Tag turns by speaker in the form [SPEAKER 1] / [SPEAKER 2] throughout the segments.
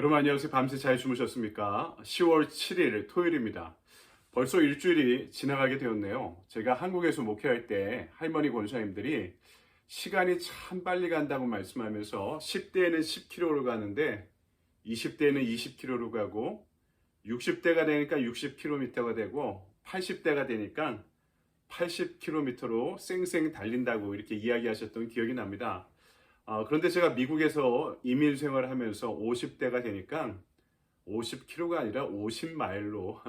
[SPEAKER 1] 여러분 안녕하세요. 밤새 잘 주무셨습니까? 10월 7일 토요일입니다. 벌써 일주일이 지나가게 되었네요. 제가 한국에서 목회할 때 할머니 권사님들이 시간이 참 빨리 간다고 말씀하면서 10대에는 10km로 가는데 20대에는 20km로 가고 60대가 되니까 60km가 되고 80대가 되니까 80km로 쌩쌩 달린다고 이렇게 이야기하셨던 기억이 납니다. 그런데 제가 미국에서 이민 생활을 하면서 50대가 되니까 50km가 아니라 50마일로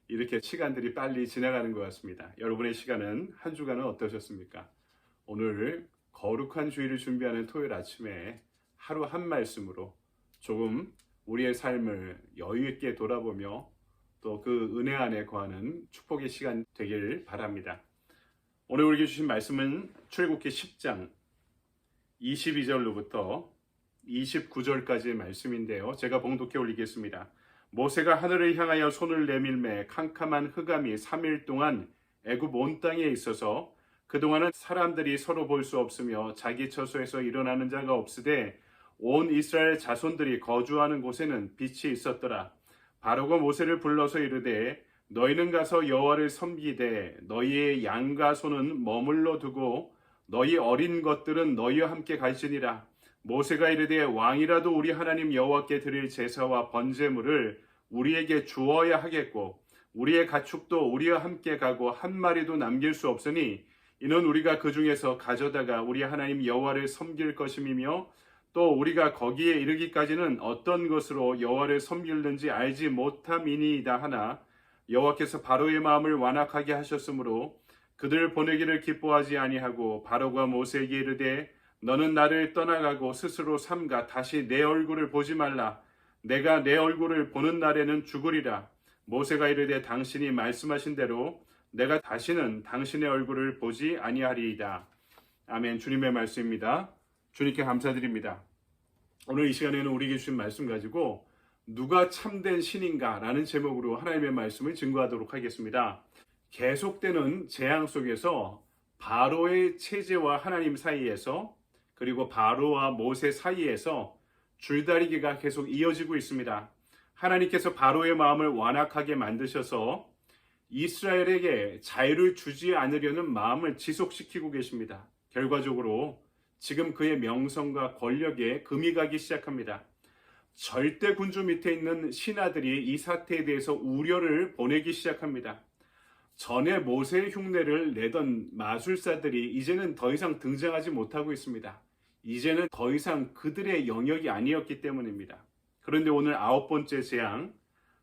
[SPEAKER 1] 이렇게 시간들이 빨리 지나가는 것 같습니다. 여러분의 시간은 한 주간은 어떠셨습니까? 오늘 거룩한 주일을 준비하는 토요일 아침에 하루 한 말씀으로 조금 우리의 삶을 여유 있게 돌아보며 또 그 은혜 안에 거하는 축복의 시간 되길 바랍니다. 오늘 우리에게 주신 말씀은 출애굽기 10장 22절로부터 29절까지의 말씀인데요. 제가 봉독해 올리겠습니다. 모세가 하늘을 향하여 손을 내밀매 캄캄한 흑암이 3일 동안 애굽 온 땅에 있어서 그동안은 사람들이 서로 볼 수 없으며 자기 처소에서 일어나는 자가 없으되 온 이스라엘 자손들이 거주하는 곳에는 빛이 있었더라. 바로가 모세를 불러서 이르되 너희는 가서 여호와를 섬기되 너희의 양과 소는 머물러 두고 너희 어린 것들은 너희와 함께 갈지니라. 모세가 이르되 왕이라도 우리 하나님 여호와께 드릴 제사와 번제물을 우리에게 주어야 하겠고 우리의 가축도 우리와 함께 가고 한 마리도 남길 수 없으니 이는 우리가 그 중에서 가져다가 우리 하나님 여호와를 섬길 것임이며 또 우리가 거기에 이르기까지는 어떤 것으로 여호와를 섬길는지 알지 못함이니이다 하나 여호와께서 바로의 마음을 완악하게 하셨으므로 그들 보내기를 기뻐하지 아니하고 바로가 모세에게 이르되 너는 나를 떠나가고 스스로 삼가 다시 내 얼굴을 보지 말라. 내가 내 얼굴을 보는 날에는 죽으리라. 모세가 이르되 당신이 말씀하신 대로 내가 다시는 당신의 얼굴을 보지 아니하리이다. 아멘. 주님의 말씀입니다. 주님께 감사드립니다. 오늘 이 시간에는 우리에게 주신 말씀 가지고 누가 참된 신인가 라는 제목으로 하나님의 말씀을 증거하도록 하겠습니다. 계속되는 재앙 속에서 바로의 체제와 하나님 사이에서 그리고 바로와 모세 사이에서 줄다리기가 계속 이어지고 있습니다. 하나님께서 바로의 마음을 완악하게 만드셔서 이스라엘에게 자유를 주지 않으려는 마음을 지속시키고 계십니다. 결과적으로 지금 그의 명성과 권력에 금이 가기 시작합니다. 절대 군주 밑에 있는 신하들이 이 사태에 대해서 우려를 보내기 시작합니다. 전에 모세의 흉내를 내던 마술사들이 이제는 더 이상 등장하지 못하고 있습니다. 이제는 더 이상 그들의 영역이 아니었기 때문입니다. 그런데 오늘 9번째 재앙,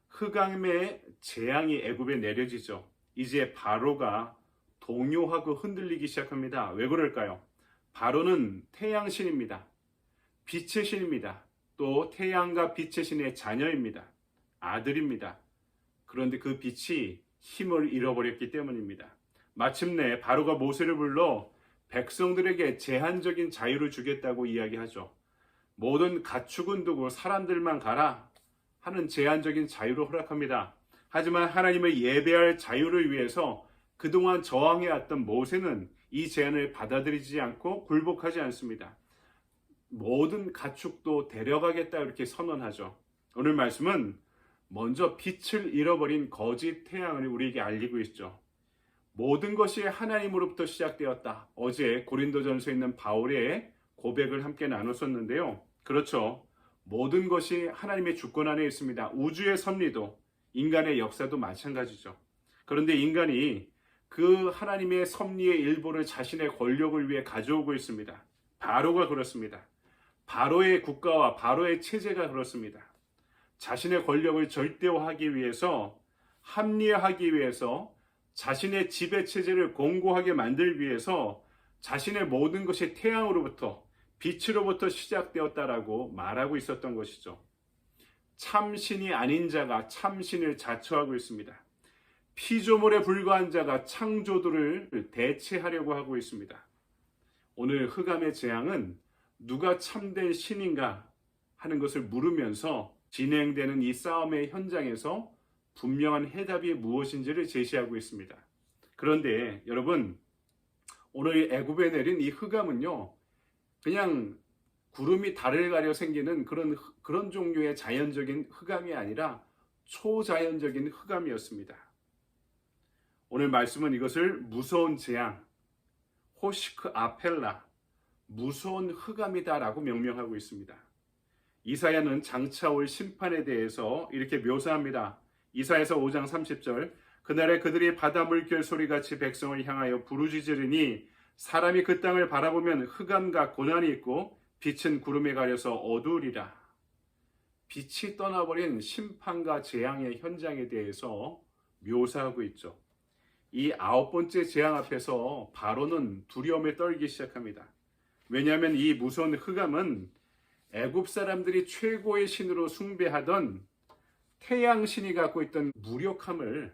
[SPEAKER 1] 흑암의 재앙이 애굽에 내려지죠. 이제 바로가 동요하고 흔들리기 시작합니다. 왜 그럴까요? 바로는 태양신입니다. 빛의 신입니다. 또 태양과 빛의 신의 자녀입니다. 아들입니다. 그런데 그 빛이 힘을 잃어버렸기 때문입니다. 마침내 바로가 모세를 불러 백성들에게 제한적인 자유를 주겠다고 이야기하죠. 모든 가축은 두고 사람들만 가라 하는 제한적인 자유를 허락합니다. 하지만 하나님을 예배할 자유를 위해서 그동안 저항해왔던 모세는 이 제안을 받아들이지 않고 굴복하지 않습니다. 모든 가축도 데려가겠다 이렇게 선언하죠. 오늘 말씀은 먼저 빛을 잃어버린 거짓 태양을 우리에게 알리고 있죠. 모든 것이 하나님으로부터 시작되었다. 어제 고린도전서에 있는 바울의 고백을 함께 나눴었는데요. 그렇죠. 모든 것이 하나님의 주권 안에 있습니다. 우주의 섭리도 인간의 역사도 마찬가지죠. 그런데 인간이 그 하나님의 섭리의 일부를 자신의 권력을 위해 가져오고 있습니다. 바로가 그렇습니다. 바로의 국가와 바로의 체제가 그렇습니다. 자신의 권력을 절대화하기 위해서, 합리화하기 위해서, 자신의 지배 체제를 공고하게 만들기 위해서 자신의 모든 것이 태양으로부터, 빛으로부터 시작되었다라고 말하고 있었던 것이죠. 참신이 아닌 자가 참신을 자처하고 있습니다. 피조물에 불과한 자가 창조들을 대체하려고 하고 있습니다. 오늘 흑암의 재앙은 누가 참된 신인가 하는 것을 물으면서 진행되는 이 싸움의 현장에서 분명한 해답이 무엇인지를 제시하고 있습니다. 그런데 여러분, 오늘 애굽에 내린 이 흑암은요, 그냥 구름이 달을 가려 생기는 그런 종류의 자연적인 흑암이 아니라 초자연적인 흑암이었습니다. 오늘 말씀은 이것을 무서운 재앙, 호시크 아펠라, 무서운 흑암이다라고 명명하고 있습니다. 이사야는 장차 올 심판에 대해서 이렇게 묘사합니다. 이사야서 5장 30절, 그날에 그들이 바다 물결 소리같이 백성을 향하여 부르짖으리니 사람이 그 땅을 바라보면 흑암과 고난이 있고 빛은 구름에 가려서 어두우리라. 빛이 떠나버린 심판과 재앙의 현장에 대해서 묘사하고 있죠. 이 9번째 재앙 앞에서 바로는 두려움에 떨기 시작합니다. 왜냐하면 이 무서운 흑암은 애굽 사람들이 최고의 신으로 숭배하던 태양신이 갖고 있던 무력함을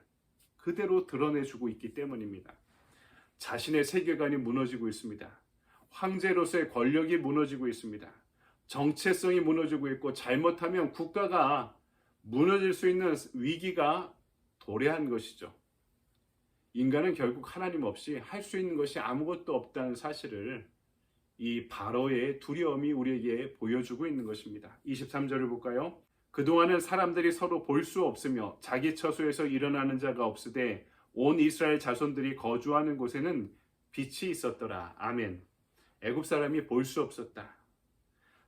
[SPEAKER 1] 그대로 드러내주고 있기 때문입니다. 자신의 세계관이 무너지고 있습니다. 황제로서의 권력이 무너지고 있습니다. 정체성이 무너지고 있고 잘못하면 국가가 무너질 수 있는 위기가 도래한 것이죠. 인간은 결국 하나님 없이 할 수 있는 것이 아무것도 없다는 사실을 이 바로의 두려움이 우리에게 보여주고 있는 것입니다. 23절을 볼까요? 그동안은 사람들이 서로 볼 수 없으며 자기 처소에서 일어나는 자가 없으되 온 이스라엘 자손들이 거주하는 곳에는 빛이 있었더라. 아멘. 애굽 사람이 볼 수 없었다.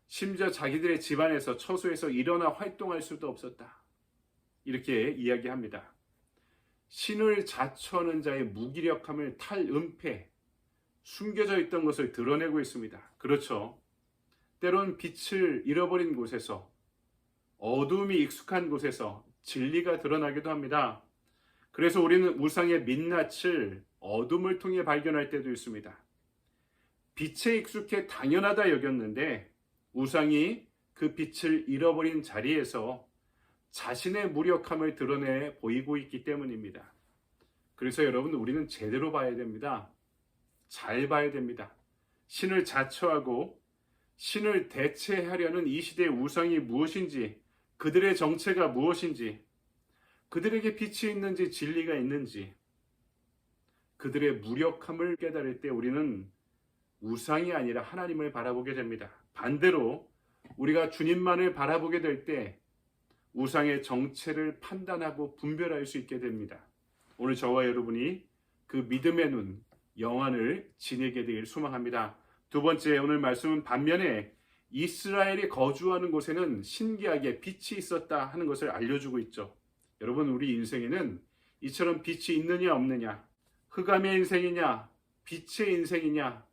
[SPEAKER 1] 심지어 자기들의 집안에서 처소에서 일어나 활동할 수도 없었다. 이렇게 이야기합니다. 신을 자처하는 자의 무기력함을 탈은폐, 숨겨져 있던 것을 드러내고 있습니다. 그렇죠. 때론 빛을 잃어버린 곳에서, 어두움이 익숙한 곳에서 진리가 드러나기도 합니다. 그래서 우리는 우상의 민낯을 어둠을 통해 발견할 때도 있습니다. 빛에 익숙해 당연하다 여겼는데 우상이 그 빛을 잃어버린 자리에서 자신의 무력함을 드러내 보이고 있기 때문입니다. 그래서 여러분, 우리는 제대로 봐야 됩니다. 잘 봐야 됩니다. 신을 자처하고 신을 대체하려는 이 시대의 우상이 무엇인지, 그들의 정체가 무엇인지, 그들에게 빛이 있는지 진리가 있는지, 그들의 무력함을 깨달을 때 우리는 우상이 아니라 하나님을 바라보게 됩니다. 반대로 우리가 주님만을 바라보게 될 때 우상의 정체를 판단하고 분별할 수 있게 됩니다. 오늘 저와 여러분이 그 믿음의 눈, 영안을 지니게 되길 소망합니다. 두 번째, 오늘 말씀은 반면에 이스라엘이 거주하는 곳에는 신기하게 빛이 있었다 하는 것을 알려주고 있죠. 여러분, 우리 인생에는 이처럼 빛이 있느냐 없느냐, 흑암의 인생이냐 빛의 인생이냐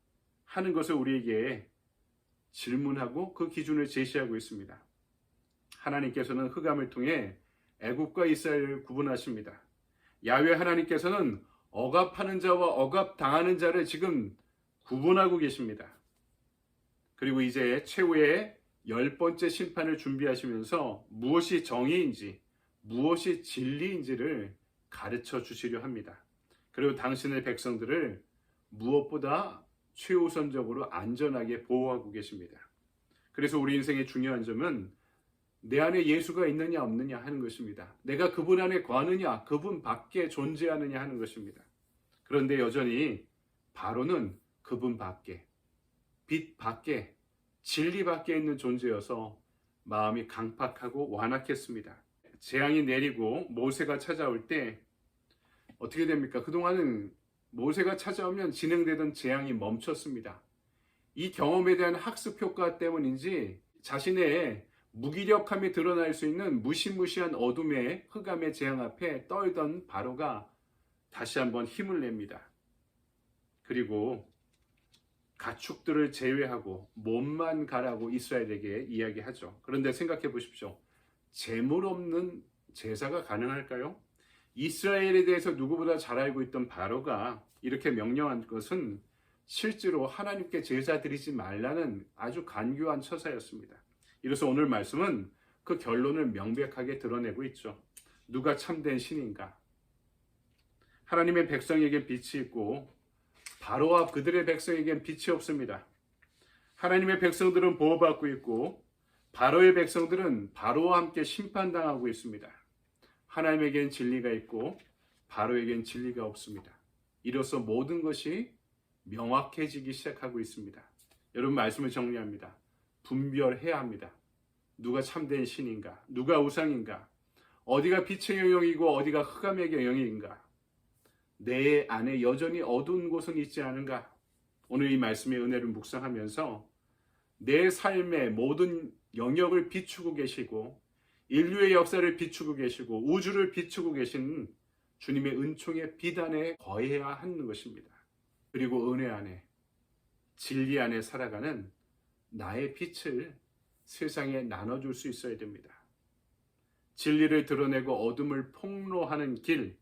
[SPEAKER 1] 하는 것을 우리에게 질문하고 그 기준을 제시하고 있습니다. 하나님께서는 흑암을 통해 애굽과 이스라엘을 구분하십니다. 야훼 하나님께서는 억압하는 자와 억압당하는 자를 지금 구분하고 계십니다. 그리고 이제 최후의 10번째 심판을 준비하시면서 무엇이 정의인지 무엇이 진리인지를 가르쳐 주시려 합니다. 그리고 당신의 백성들을 무엇보다 최우선적으로 안전하게 보호하고 계십니다. 그래서 우리 인생의 중요한 점은 내 안에 예수가 있느냐 없느냐 하는 것입니다. 내가 그분 안에 거하느냐, 그분 밖에 존재하느냐 하는 것입니다. 그런데 여전히 바로는 그분 밖에, 빛 밖에, 진리 밖에 있는 존재여서 마음이 강팍하고 완악했습니다. 재앙이 내리고 모세가 찾아올 때 어떻게 됩니까? 그동안은 모세가 찾아오면 진행되던 재앙이 멈췄습니다. 이 경험에 대한 학습 효과 때문인지 자신의 무기력함이 드러날 수 있는 무시무시한 어둠의 흑암의 재앙 앞에 떨던 바로가 다시 한번 힘을 냅니다. 그리고 가축들을 제외하고 몸만 가라고 이스라엘에게 이야기하죠. 그런데 생각해 보십시오. 재물 없는 제사가 가능할까요? 이스라엘에 대해서 누구보다 잘 알고 있던 바로가 이렇게 명령한 것은 실제로 하나님께 제사 드리지 말라는 아주 간교한 처사였습니다. 이로써 오늘 말씀은 그 결론을 명백하게 드러내고 있죠. 누가 참된 신인가? 하나님의 백성에게 빛이 있고 바로와 그들의 백성에겐 빛이 없습니다. 하나님의 백성들은 보호받고 있고 바로의 백성들은 바로와 함께 심판당하고 있습니다. 하나님에겐 진리가 있고 바로에겐 진리가 없습니다. 이로써 모든 것이 명확해지기 시작하고 있습니다. 여러분, 말씀을 정리합니다. 분별해야 합니다. 누가 참된 신인가? 누가 우상인가? 어디가 빛의 영역이고 어디가 흑암의 영역인가? 내 안에 여전히 어두운 곳은 있지 않은가? 오늘 이 말씀의 은혜를 묵상하면서 내 삶의 모든 영역을 비추고 계시고 인류의 역사를 비추고 계시고 우주를 비추고 계신 주님의 은총의 비단에 거해야 하는 것입니다. 그리고 은혜 안에 진리 안에 살아가는 나의 빛을 세상에 나눠줄 수 있어야 됩니다. 진리를 드러내고 어둠을 폭로하는 길,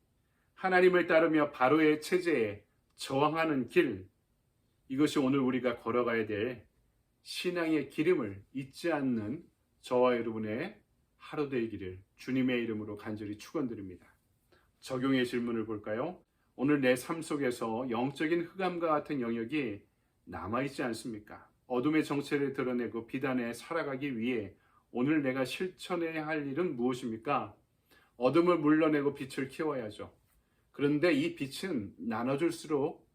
[SPEAKER 1] 하나님을 따르며 바로의 체제에 저항하는 길, 이것이 오늘 우리가 걸어가야 될 신앙의 기름을 잊지 않는 저와 여러분의 하루 되기를 주님의 이름으로 간절히 축원드립니다. 적용의 질문을 볼까요? 오늘 내 삶 속에서 영적인 흑암과 같은 영역이 남아있지 않습니까? 어둠의 정체를 드러내고 비단에 살아가기 위해 오늘 내가 실천해야 할 일은 무엇입니까? 어둠을 물러내고 빛을 키워야죠. 그런데 이 빛은 나눠줄수록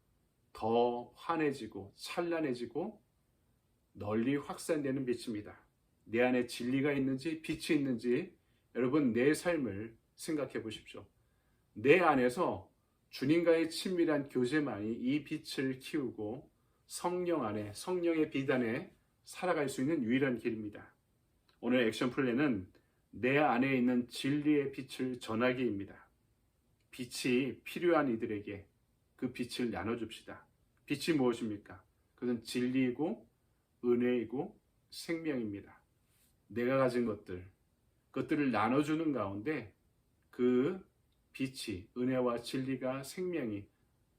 [SPEAKER 1] 더 환해지고 찬란해지고 널리 확산되는 빛입니다. 내 안에 진리가 있는지 빛이 있는지 여러분 내 삶을 생각해 보십시오. 내 안에서 주님과의 친밀한 교제만이 이 빛을 키우고 성령 안에 성령의 비단에 살아갈 수 있는 유일한 길입니다. 오늘 액션 플랜은 내 안에 있는 진리의 빛을 전하기입니다. 빛이 필요한 이들에게 그 빛을 나눠줍시다. 빛이 무엇입니까? 그것은 진리이고 은혜이고 생명입니다. 내가 가진 그것들을 나눠주는 가운데 그 빛이 은혜와 진리가 생명이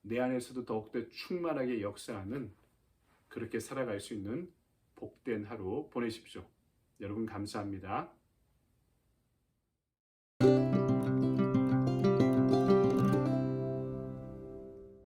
[SPEAKER 1] 내 안에서도 더욱더 충만하게 역사하는 그렇게 살아갈 수 있는 복된 하루 보내십시오. 여러분 감사합니다.